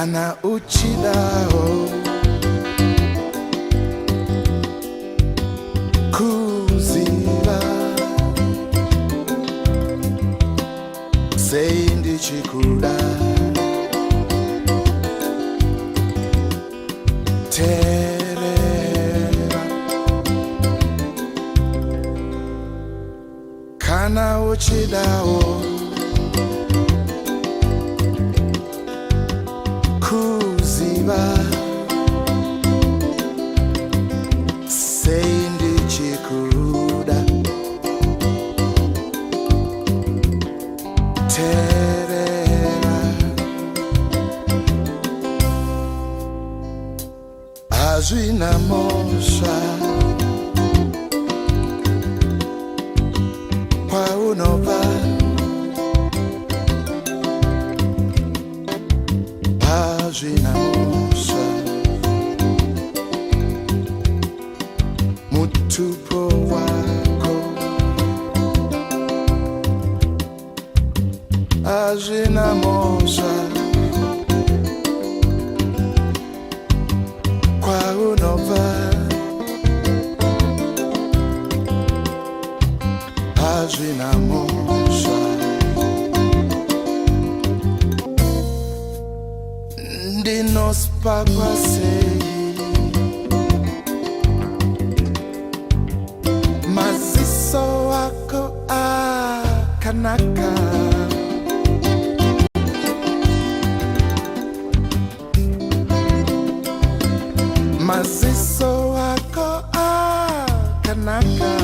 kana uchidao kuziva sei ndichikuda terera kana uchidao kuziva sei ndichikuda terera hazvina mhosva kwaunobva hazvina mhosva mutupo wako hazvina mhosva kwaunobva hazvina mhosva ndinospakwa sei maziso wako akanaka maziso wako akanaka